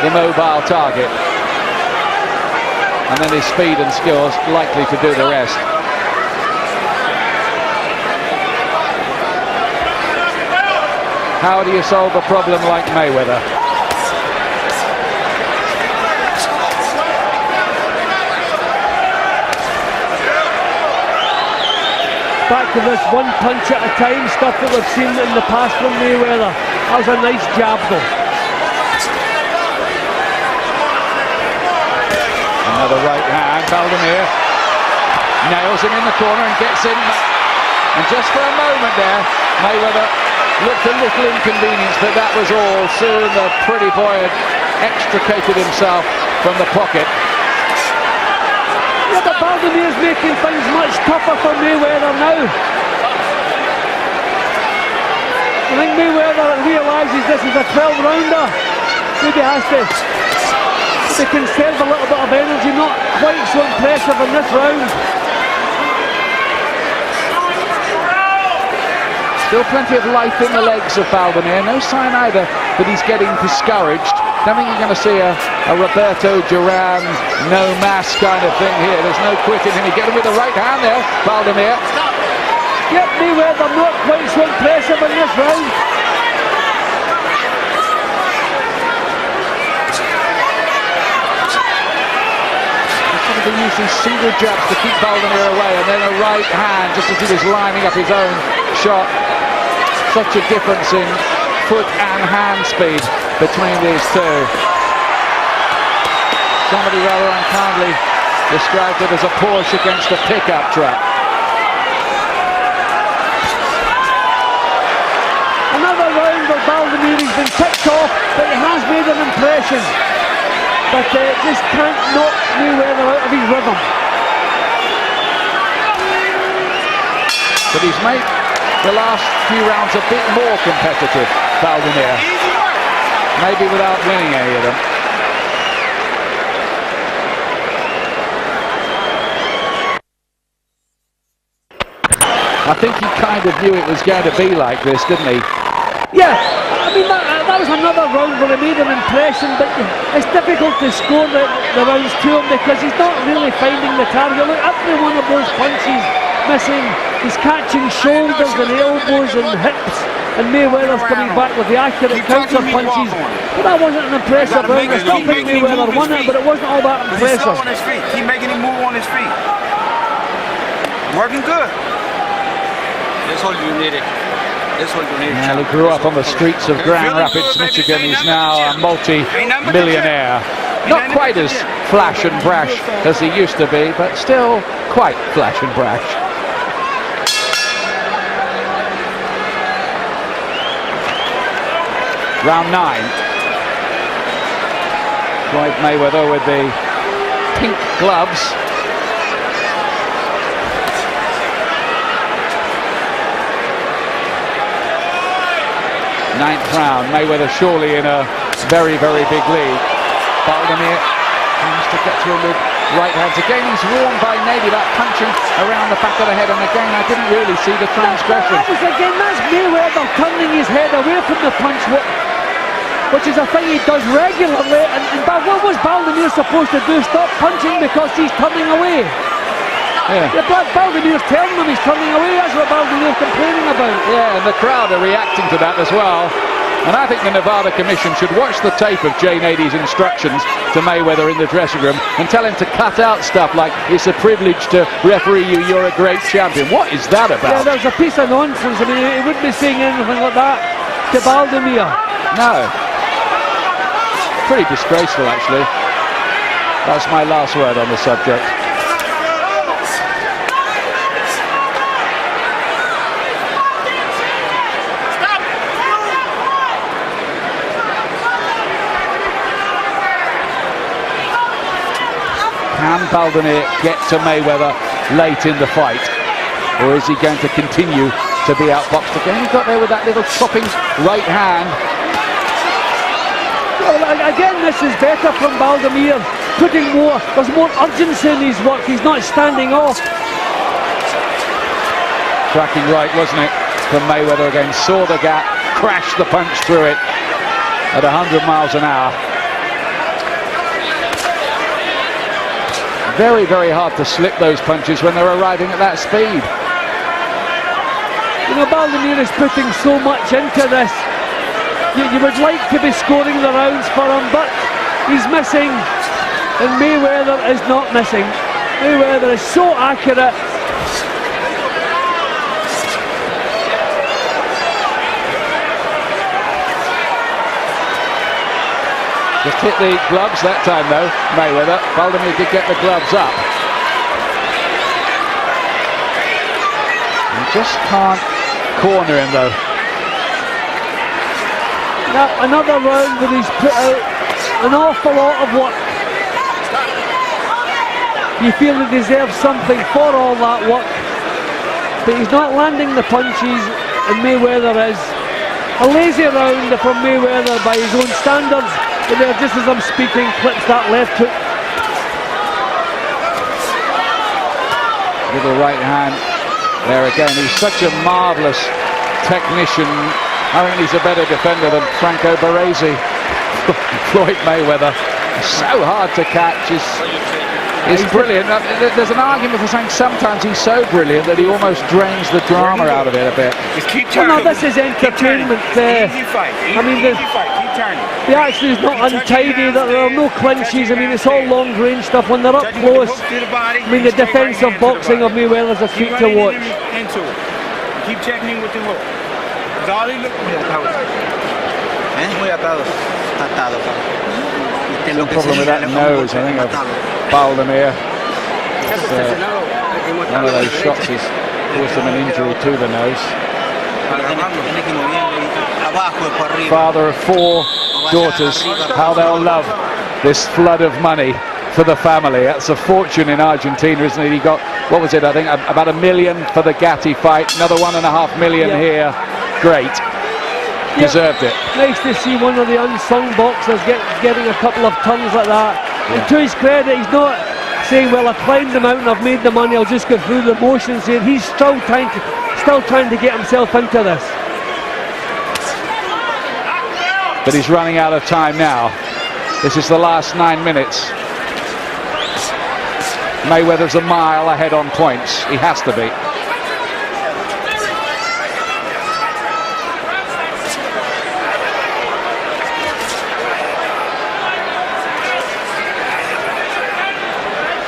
the mobile target. And then his speed and skills likely to do the rest. How do you solve a problem like Mayweather? back to this one punch at a time stuff that we've seen in the past from Mayweather. That was a nice jab though. Another right hand, Baldomir nails him in the corner and gets in. And just for a moment there, Mayweather looked a little inconvenienced, but that was all. Soon the pretty boy had extricated himself from the pocket. Yeah, but Baldomir's making things much tougher for Mayweather now. I think Mayweather realises this is a 12-rounder. Maybe has to conserve a little bit of energy, not quite so impressive in this round. Still plenty of life in the legs of Baldomir. No sign either that he's getting discouraged. Don't think you're going to see a Roberto Duran, no mass kind of thing here. There's no quitting him. He get him with the right hand there, Baldomir. Yep, Mayweather not quite so impressive in this round. He used these single jabs to keep Baldomir away, and then a right hand just as he was lining up his own shot. Such a difference in foot and hand speed between these two. Somebody rather unkindly described it as a Porsche against a pickup truck. Another round where Baldomir has been ticked off, but he has made an impression. But just can't knock Mayweather out of his rhythm. But he's made the last few rounds a bit more competitive, Baldomir. Maybe without winning any of them. I think he kind of knew it was going to be like this, didn't he? Yeah, I mean that was another round where he made an impression, but it's difficult to score the rounds to him because he's not really finding the target. Look, every one of those punches missing. He's catching shoulders and elbows and hips, and Mayweather's coming back with the accurate counter punches. But that wasn't an impressive round. I still think Mayweather won it, but it wasn't all that impressive. On his feet. Keep making him move on his feet. Working good. That's all you needed. Well, he grew up on the streets of Grand Rapids, Michigan. He's now a multi-millionaire. Not quite as flash and brash as he used to be, but still quite flash and brash. Round 9. Floyd Mayweather with the pink gloves. Ninth round, Mayweather surely in a very, very big lead. Baldomir tries to get to him with right hands. Again, he's warned by Nady about punching around the back of the head, and again, I didn't really see the transgression. That's Mayweather turning his head away from the punch, which is a thing he does regularly. And what was Baldomir supposed to do? Stop punching because he's turning away. Yeah, Baldomir's telling him he's turning away. That's what Baldomir's complaining about. Yeah, and the crowd are reacting to that as well. And I think the Nevada Commission should watch the tape of Jay Nady's instructions to Mayweather in the dressing room and tell him to cut out stuff like, it's a privilege to referee you, you're a great champion. What is that about? Yeah, there's a piece of nonsense. I mean, he wouldn't be saying anything like that to Baldomir. No. Pretty disgraceful, actually. That's my last word on the subject. Can Baldomir get to Mayweather late in the fight, or is he going to continue to be outboxed again? He got there with that little chopping right hand. Well, again, this is better from Baldomir, there's more urgency in his work. He's not standing off. Cracking right, wasn't it, from Mayweather again? Saw the gap, crashed the punch through it at 100 miles an hour. Very, very hard to slip those punches when they're arriving at that speed. You know, Baldomir is putting so much into this. You would like to be scoring the rounds for him, but he's missing, and Mayweather is not missing. Mayweather is so accurate. Just hit the gloves that time though, Mayweather. Baldomir did get the gloves up. You just can't corner him though. Now, another round where he's put out an awful lot of work. You feel he deserves something for all that work, but he's not landing the punches, and Mayweather is. A lazy round from Mayweather by his own standards, but there, just as I'm speaking, clips that left hook. Little right hand there again. He's such a marvellous technician. I think he's a better defender than Franco Baresi. Floyd Mayweather, so hard to catch. He's brilliant. There's an argument for saying sometimes he's so brilliant that he almost drains the drama out of it a bit. Just keep Well, turning. no, this is entertainment. Easy fight. I mean, Easy fight. Keep turning. the action is not untidy. There are no clinches. I mean, it's all long range stuff. When they're up close, I mean, the defensive boxing of Mayweather's a treat to watch. Into it. Keep checking in with the hook. That's all he looks for. Muy atados. Atados. The problem with that nose, I think, of Baldomir. One of those shots has caused him an injury to the nose. Father of 4 daughters, how they'll love this flood of money for the family. That's a fortune in Argentina, isn't it? He got, what was it, I think about $1 million for the Gatti fight, another $1.5 million here. Great. Deserved it. Nice to see one of the unsung boxers getting a couple of turns like that. And to his credit, he's not saying, well, I've climbed the mountain, I've made the money, I'll just go through the motions here. He's still trying to get himself into this. But he's running out of time now. This is the last 9 minutes. Mayweather's a mile ahead on points. He has to be.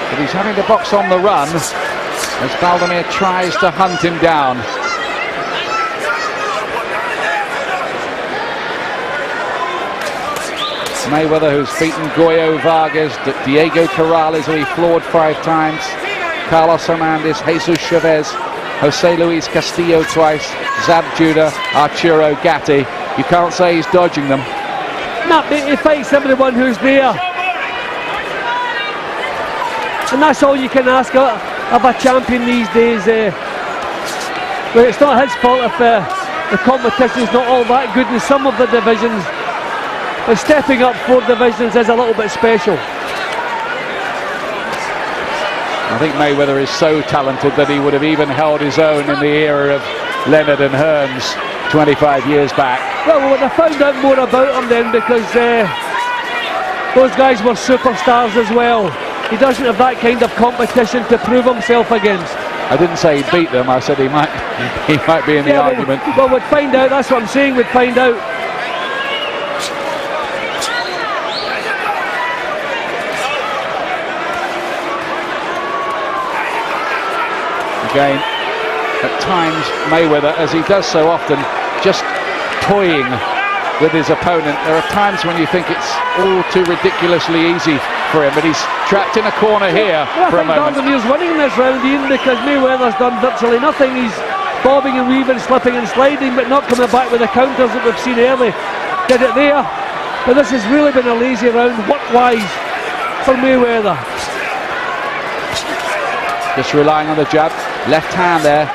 But he's having to box on the run as Baldomir tries to hunt him down. Mayweather, who's beaten Goyo Vargas, Diego Corrales, who he floored 5 times, Carlos Hernandez, Jesus Chavez, Jose Luis Castillo twice, Zab Judah, Arturo Gatti. You can't say he's dodging them. No, he fights everyone who's there. And that's all you can ask of a champion these days. But it's not his fault if the competition's not all that good in some of the divisions. But stepping up 4 divisions is a little bit special. I think Mayweather is so talented that he would have even held his own in the era of Leonard and Hearns 25 years back. Well, we would have found out more about him then, because those guys were superstars as well. He doesn't have that kind of competition to prove himself against. I didn't say he'd beat them, I said he might be in the argument. Well, we'd find out, that's what I'm saying, we'd find out. Again, at times Mayweather, as he does so often, just toying with his opponent. There are times when you think it's all too ridiculously easy for him, but he's trapped in a corner here for a moment. Baldomir's winning this round, Ian, because Mayweather's done virtually nothing. He's bobbing and weaving, slipping and sliding, but not coming back with the counters that we've seen early. Did it there, but this has really been a lazy round, work-wise, for Mayweather. Just relying on the jab, left hand there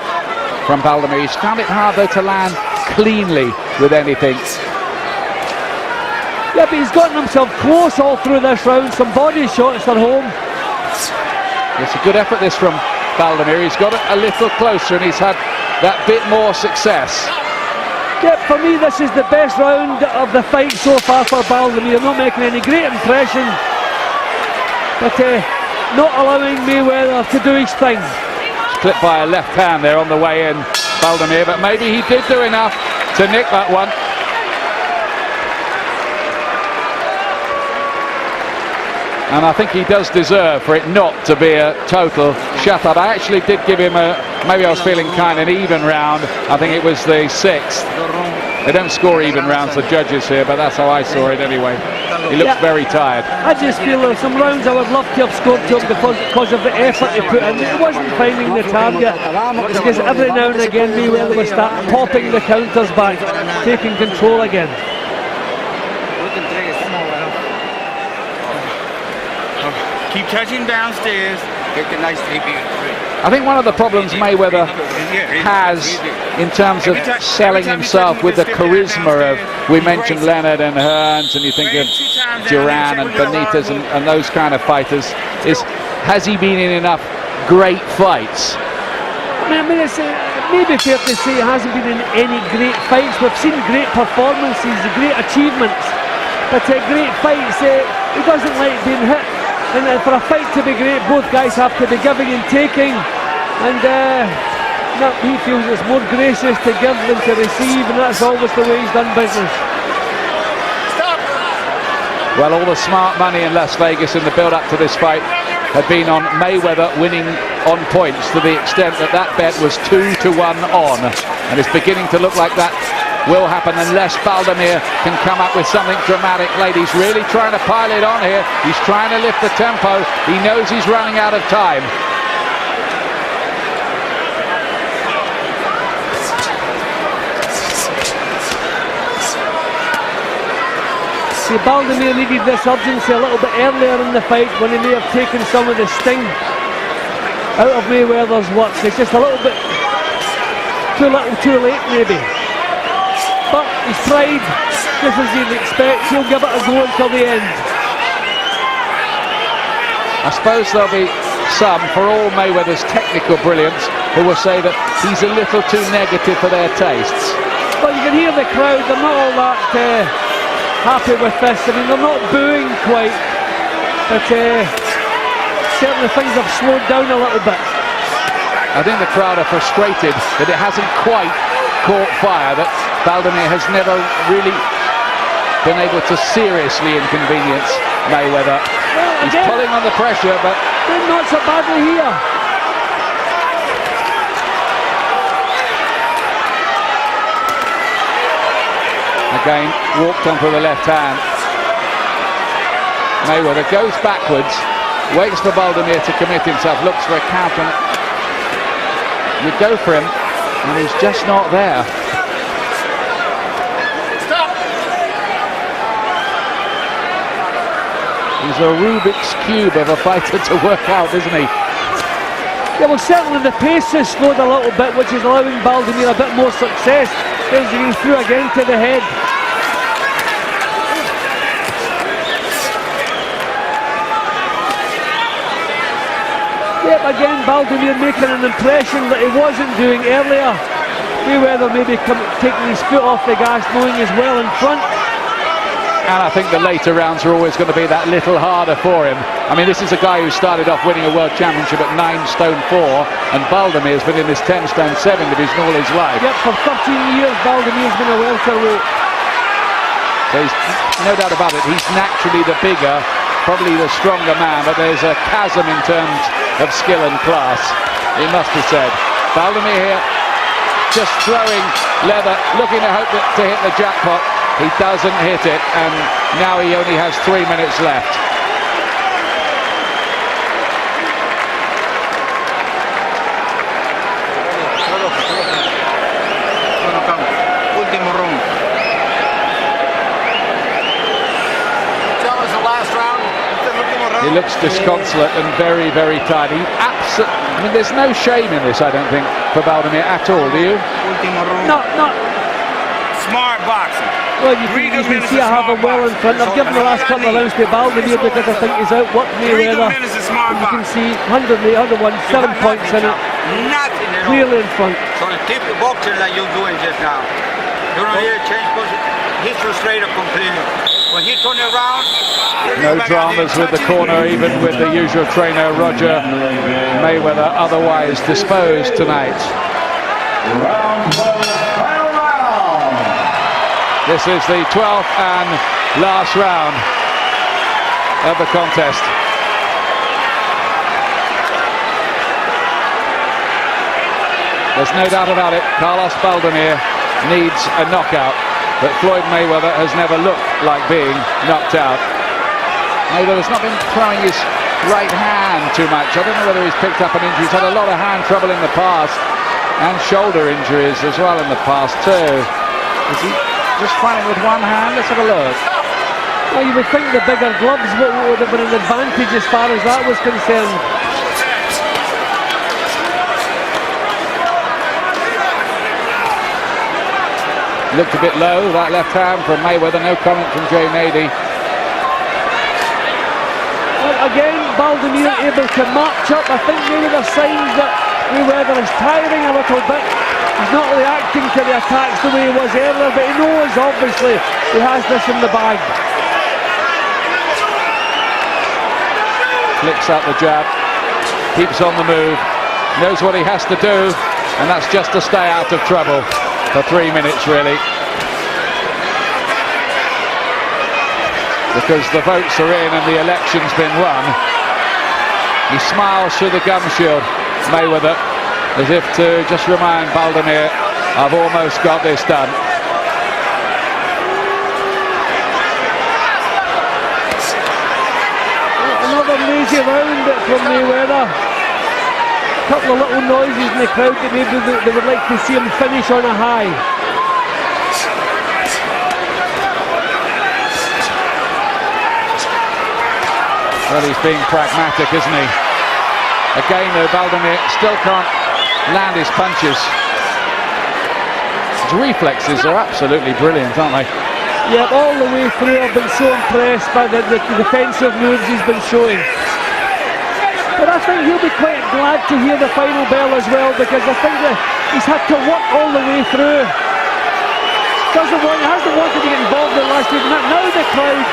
from Baldomir. He's found it hard though to land cleanly with anything. Yeah, but he's gotten himself close all through this round. Some body shots are home. It's a good effort this from Baldomir. He's got it a little closer and he's had that bit more success. Yeah, for me this is the best round of the fight so far for Baldomir. Not making any great impression, but not allowing Mayweather to do his thing. It's clipped by a left hand there on the way in, Baldomir, but maybe he did do enough to nick that one. And I think he does deserve for it not to be a total shutout. I actually did give him maybe I was feeling kind of an even round. I think it was the 6th. They don't score even rounds, the judges here, but that's how I saw it anyway. He looks very tired. I just feel there's some rounds I would love to have scored to him because of the effort he put in. He wasn't finding the target. It's because every now and again Mayweather would start popping the counters back, taking control again. Keep touching downstairs. Take a nice deep. I think one of the problems Mayweather has in terms of selling himself with the charisma of, we mentioned Leonard and Hearns, and you think of Duran and Benitez and those kind of fighters, is has he been in enough great fights? I mean, it's maybe fair to say he hasn't been in any great fights. We've seen great performances, great achievements, but great fights, he doesn't like being hit. And for a fight to be great, both guys have to be giving and taking. And no, he feels it's more gracious to give than to receive, and that's always the way he's done business. Well, all the smart money in Las Vegas in the build-up to this fight had been on Mayweather winning on points, to the extent that that bet was 2-1 on. And it's beginning to look like that will happen unless Baldomir can come up with something dramatic late. He's really trying to pile it on here. He's trying to lift the tempo. He knows he's running out of time. See, Baldomir needed this urgency a little bit earlier in the fight, when he may have taken some of the sting out of Mayweather's work. It's just a little bit too little too late maybe. But he's tried, just as you'd expect. He'll give it a go until the end. I suppose there'll be some, for all Mayweather's technical brilliance, who will say that he's a little too negative for their tastes. But you can hear the crowd, they're not all that happy with this. I mean, they're not booing quite, but certainly things have slowed down a little bit. I think the crowd are frustrated that it hasn't quite caught fire, that Baldomir has never really been able to seriously inconvenience Mayweather. Well, he's pulling on the pressure, but not so badly here. Again, walked on for the left hand. Mayweather goes backwards, waits for Baldomir to commit himself, looks for a counter. You go for him, and he's just not there. He's a Rubik's Cube of a fighter to work out, isn't he? Yeah, well, certainly the pace has slowed a little bit, which is allowing Baldomir a bit more success. There's getting through again to the head. Yep, again Baldomir making an impression that he wasn't doing earlier. Mayweather maybe taking his foot off the gas, knowing he's well in front. And I think the later rounds are always going to be that little harder for him. I mean, this is a guy who started off winning a world championship at 9 stone 4, and Baldomir's been in this 10 stone 7 division all his life. Yep, for 13 years Baldomir's been a welterweight. So he's, no doubt about it, he's naturally the bigger, probably the stronger man, but there's a chasm in terms of skill and class, he must have said. Baldomir here, just throwing leather, looking to hope to hit the jackpot. He doesn't hit it, and now he only has 3 minutes left. Último round. Tell us the last round. He looks disconsolate and very, very tired. I mean, there's no shame in this, I don't think, for Baldomir at all, do you? Not smart boxing. Well, you can see I have him well in front. I've given the last couple of rounds to Baldomir because I think he's outworked Mayweather. You can see 100 7 points in it. Nothing at all. Clearly in front. So the type of boxing like you're doing just now. You don't hear change position. He's frustrated completely. When he turned around, no dramas with the corner, even with the usual trainer Roger Mayweather, otherwise disposed tonight. This is the 12th and last round of the contest. There's no doubt about it, Carlos Baldomir needs a knockout. but Floyd Mayweather has never looked like being knocked out. Mayweather's not been throwing his right hand too much. I don't know whether he's picked up an injury. He's had a lot of hand trouble in the past and shoulder injuries as well in the past too. Is he just fighting with one hand? Let's have a look. Well, you would think the bigger gloves would have been an advantage as far as that was concerned. Looked a bit low, that left hand from Mayweather. No comment from Jay Nady. Again, Baldomir able to match up. I think maybe there's signs that Mayweather is tiring a little bit. He's not reacting to the attacks the way he was earlier, but he knows obviously he has this in the bag. Flicks out the jab, keeps on the move, knows what he has to do, and that's just to stay out of trouble for 3 minutes really. Because the votes are in and the election's been won. He smiles through the gum shield, Mayweather, as if to just remind Baldomir, I've almost got this done. Another lazy round from Mayweather. A couple of little noises in the crowd that maybe they would like to see him finish on a high. Well, he's being pragmatic, isn't he? Again, though, Baldomir still can't land his punches. His reflexes are absolutely brilliant, aren't they? Yeah, all the way through I've been so impressed by the defensive moves he's been showing. But I think he'll be quite glad to hear the final bell as well, because I think that he's had to work all the way through. He hasn't wanted to get involved in the last week. Now the crowd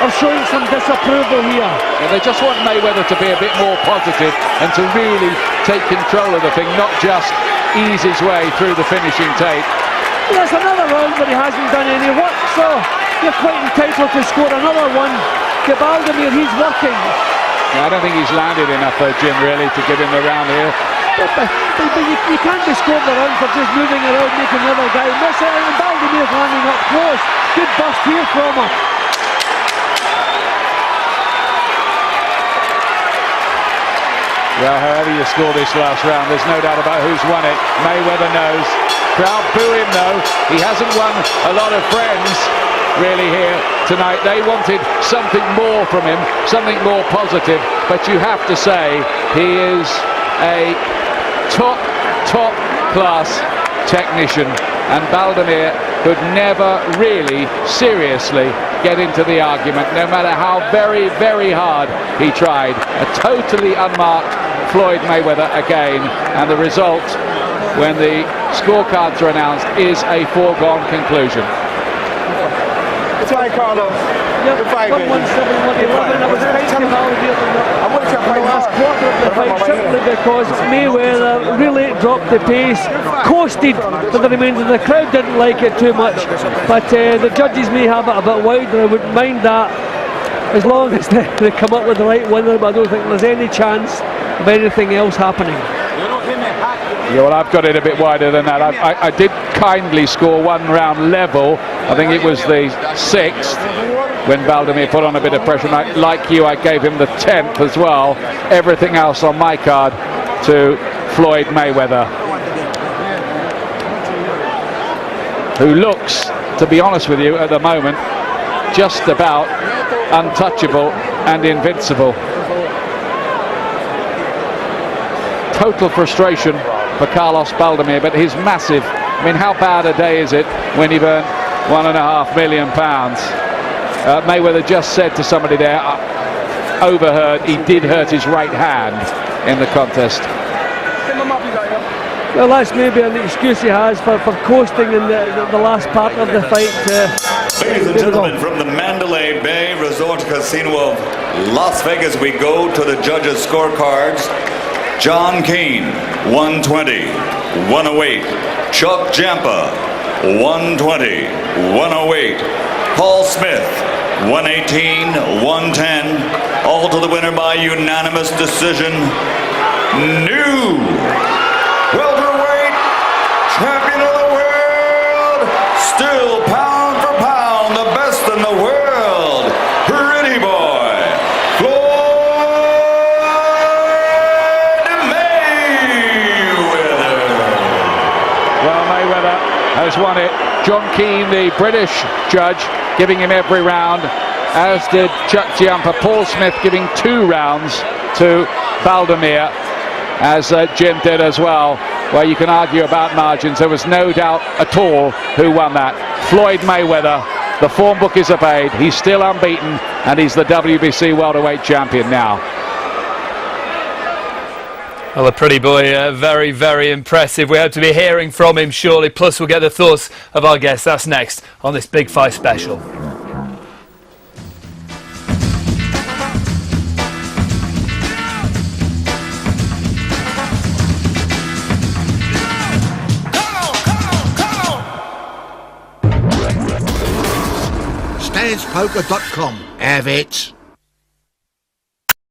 are showing some disapproval here. Yeah, they just want Mayweather to be a bit more positive and to really take control of the thing, not just ease his way through the finishing tape. Yes, another round, but he hasn't done any work, so you're quite entitled to score another one. To Baldomir, he's working. Yeah, I don't think he's landed enough though, Jim, really, to give him the round here. But you can't be scoring the round for just moving around, making the other guy miss it, and Baldomir's landing up close. Good burst here from him. Well, however you score this last round, there's no doubt about who's won it. Mayweather knows. Crowd boo him though. He hasn't won a lot of friends really here tonight. They wanted something more from him, something more positive. But you have to say he is a top class technician, and Baldomir could never really seriously get into the argument, no matter how very, very hard he tried. A totally unmarked Floyd Mayweather again, and the result, when the scorecards are announced, is a foregone conclusion. It's all right, Carlos. Yep, 1-1-7-1-11. I was kind of Baldomir in the last quarter of the fight, simply because Mayweather really dropped the pace, coasted for the remainder. The crowd didn't like it too much, but the judges may have it a bit wider. I wouldn't mind that, as long as they come up with the right winner, but I don't think there's any chance of anything else happening. Yeah, well, I've got it a bit wider than that. I did kindly score one round level. I think it was the 6th when Baldomir put on a bit of pressure. And like you, I gave him the 10th as well. Everything else on my card to Floyd Mayweather, who looks, to be honest with you, at the moment, just about untouchable and invincible. Total frustration for Carlos Baldomir, but his massive, I mean, how bad a day is it when you've earned £1.5 million? Mayweather just said to somebody there, overheard, he did hurt his right hand in the contest. Well, that's maybe an excuse he has for coasting in the last part of the fight. Ladies and gentlemen, from the Mandalay Bay Resort Casino of Las Vegas, we go to the judges' scorecards. John Keane, 120, 108. Chuck Jampa, 120, 108. Paul Smith, 118, 110. All to the winner by unanimous decision. New welterweight champion of the world, still pound John Keane, the British judge, giving him every round, as did Chuck Giampa. Paul Smith giving 2 rounds to Baldomir, as Jim did as well, where you can argue about margins. There was no doubt at all who won that. Floyd Mayweather, the form book is obeyed. He's still unbeaten, and he's the WBC welterweight champion now. Well, the pretty boy, very, very impressive. We hope to be hearing from him shortly. Plus, we'll get the thoughts of our guests. That's next on this Big Fight special. StansPoker.com. Have it.